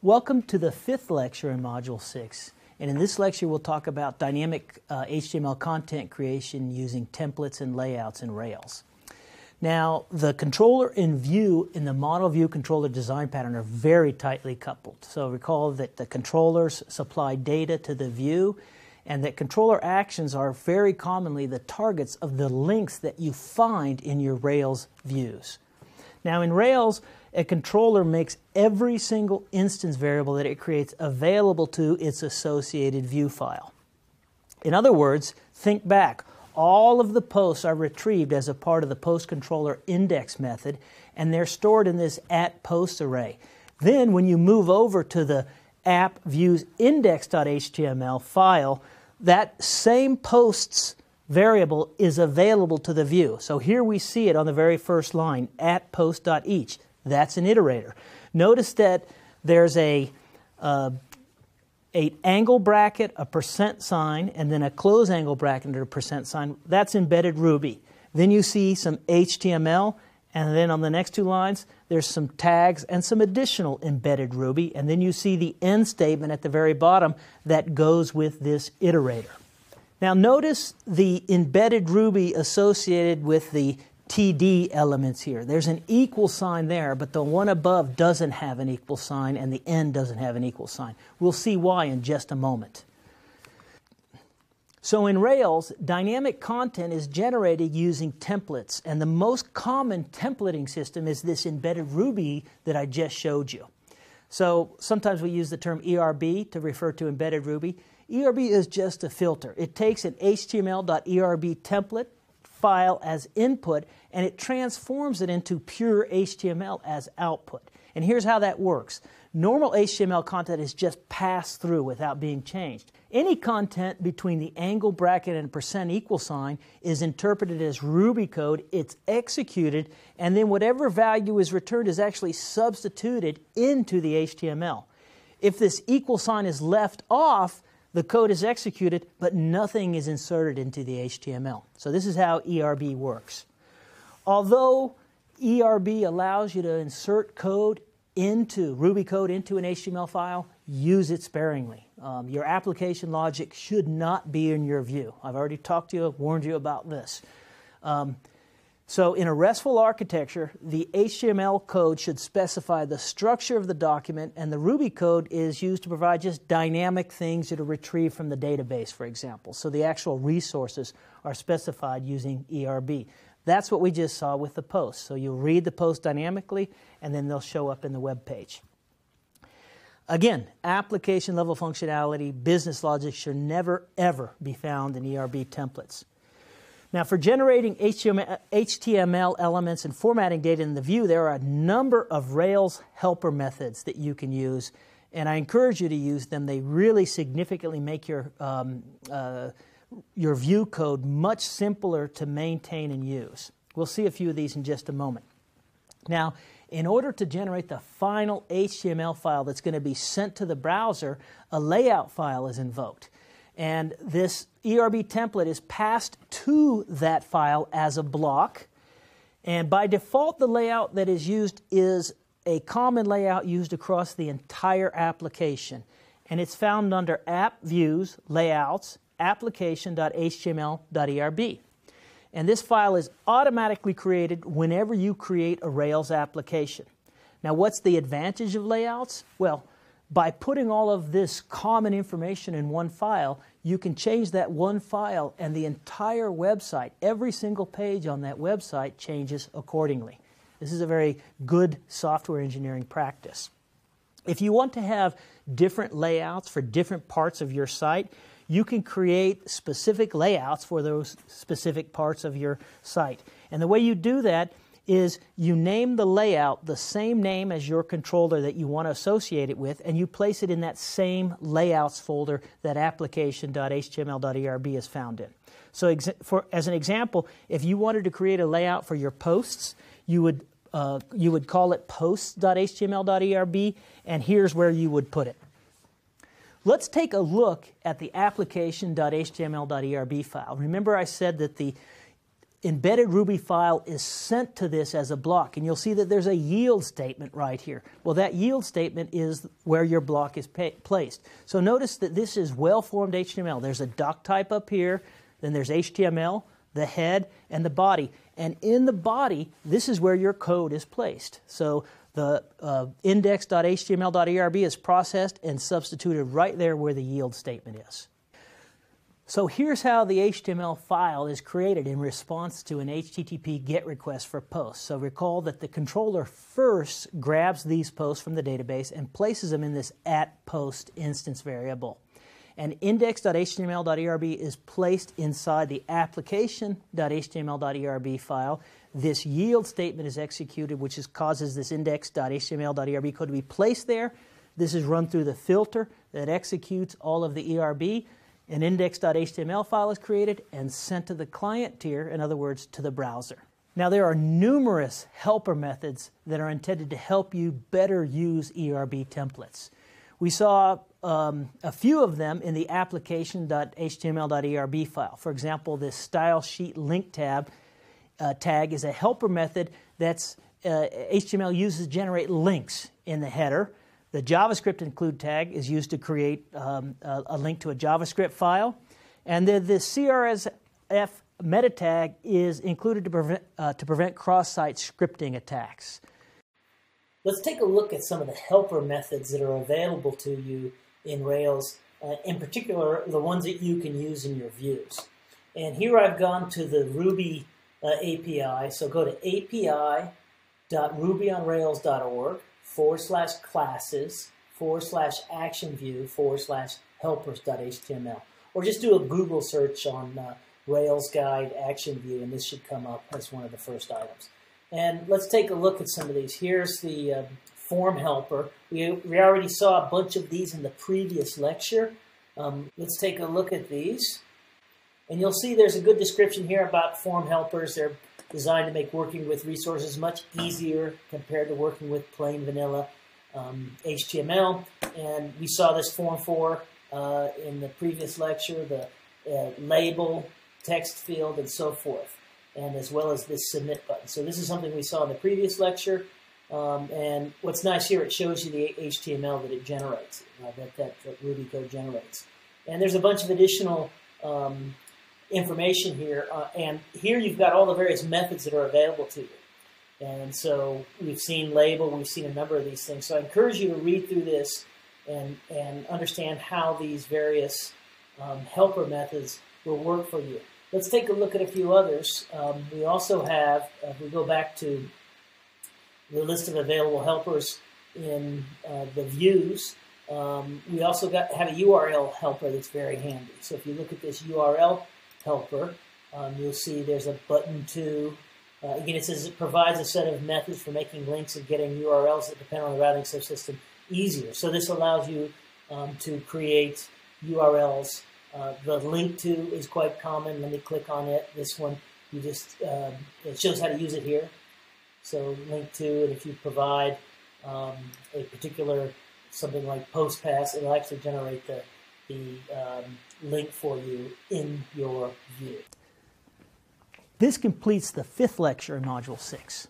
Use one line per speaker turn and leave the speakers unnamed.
Welcome to the 5th lecture in Module 6. And in this lecture, we'll talk about dynamic HTML content creation using templates and layouts in Rails. Now, the controller and view in the model view controller design pattern are very tightly coupled. So recall that the controllers supply data to the view, and that controller actions are very commonly the targets of the links that you find in your Rails views. Now, in Rails, a controller makes every single instance variable that it creates available to its associated view file. In other words, think back. All of the posts are retrieved as a part of the post controller index method, and they're stored in this @post array. Then, when you move over to the app views index.html file, that same posts variable is available to the view. So here we see it on the very first line, @post.each. That's an iterator. Notice that there's an angle bracket, a %sign, and then a close angle bracket and a %sign. That's embedded Ruby. Then you see some HTML, and then on the next two lines, there's some tags and some additional embedded Ruby, and then you see the end statement at the very bottom that goes with this iterator. Now notice the embedded Ruby associated with the TD elements here. There's an equal sign there, but the one above doesn't have an equal sign and the end doesn't have an equal sign. We'll see why in just a moment. So in Rails, dynamic content is generated using templates, and the most common templating system is this embedded Ruby that I just showed you. So sometimes we use the term ERB to refer to embedded Ruby. ERB is just a filter. It takes an HTML.ERB template file as input, and it transforms it into pure HTML as output. And here's how that works. Normal HTML content is just passed through without being changed. Any content between the angle bracket and %equal sign is interpreted as Ruby code, it's executed, and then whatever value is returned is actually substituted into the HTML. If this equal sign is left off, the code is executed, but nothing is inserted into the HTML. So this is how ERB works. Although ERB allows you to insert code Ruby code into an HTML file, use it sparingly. Your application logic should not be in your view. I've already talked to you, warned you about this. So in a RESTful architecture, the HTML code should specify the structure of the document, and the Ruby code is used to provide just dynamic things that are retrieved from the database, for example. So the actual resources are specified using ERB. That's what we just saw with the posts. So you'll read the post dynamically, and then they'll show up in the web page. Again, application-level functionality, business logic should never, ever be found in ERB templates. Now, for generating HTML elements and formatting data in the view, there are a number of Rails helper methods that you can use, and I encourage you to use them. They really significantly make your view code much simpler to maintain and use. We'll see a few of these in just a moment. Now, in order to generate the final HTML file that's going to be sent to the browser, a layout file is invoked. And this ERB template is passed to that file as a block. And by default, the layout that is used is a common layout used across the entire application. And it's found under App Views, Layouts, application.html.erb. And this file is automatically created whenever you create a Rails application. Now, what's the advantage of layouts? Well, by putting all of this common information in one file, you can change that one file and the entire website, every single page on that website changes accordingly. This is a very good software engineering practice. If you want to have different layouts for different parts of your site, you can create specific layouts for those specific parts of your site. And the way you do that is you name the layout the same name as your controller that you want to associate it with, and you place it in that same layouts folder that application.html.erb is found in. So as an example, if you wanted to create a layout for your posts, you would call it posts.html.erb, and here's where you would put it. Let's take a look at the application.html.erb file. Remember I said that the embedded Ruby file is sent to this as a block, and you'll see that there's a yield statement right here. Well, that yield statement is where your block is placed. So notice that this is well-formed HTML. There's a doc type up here, then there's HTML, the head, and the body. And in the body, this is where your code is placed. So the index.html.erb is processed and substituted right there where the yield statement is. So here's how the HTML file is created in response to an HTTP GET request for posts. So recall that the controller first grabs these posts from the database and places them in this @post instance variable. And index.html.erb is placed inside the application.html.erb file. This yield statement is executed, which causes this index.html.erb code to be placed there. This is run through the filter that executes all of the ERB. An index.html file is created and sent to the client tier, in other words, to the browser. Now, there are numerous helper methods that are intended to help you better use ERB templates. We saw a few of them in the application.html.erb file. For example, this style sheet link tag is a helper method that's HTML uses to generate links in the header. The JavaScript include tag is used to create a link to a JavaScript file. And then the CRSF meta tag is included to prevent cross-site scripting attacks. Let's take a look at some of the helper methods that are available to you in Rails, in particular the ones that you can use in your views. And here I've gone to the Ruby API, so go to api.rubyonrails.org/classes/action-view/helpers.html. Or just do a Google search on Rails Guide Action View, and this should come up as one of the first items. And let's take a look at some of these. Here's the form helper. We already saw a bunch of these in the previous lecture. Let's take a look at these. And you'll see there's a good description here about form helpers. They're designed to make working with resources much easier compared to working with plain vanilla HTML. And we saw this form for in the previous lecture, the label, text field, and so forth, and as well as this submit button. So this is something we saw in the previous lecture. And what's nice here, it shows you the HTML that it generates, that Ruby code generates. And there's a bunch of additional information here, and here you've got all the various methods that are available to you. And so we've seen label, we've seen a number of these things. So I encourage you to read through this and understand how these various helper methods will work for you. Let's take a look at a few others. We also have, if we go back to the list of available helpers in the views, we also have a URL helper that's very handy. So if you look at this URL helper, you'll see there's a button to, again, it says it provides a set of methods for making links and getting URLs that depend on the routing subsystem easier. So this allows you to create URLs. The link to is quite common. Let me click on it. This one, you just, it shows how to use it here. So link to, and if you provide a particular, something like PostPass, it'll actually generate the link for you in your view. This completes the 5th lecture in Module 6.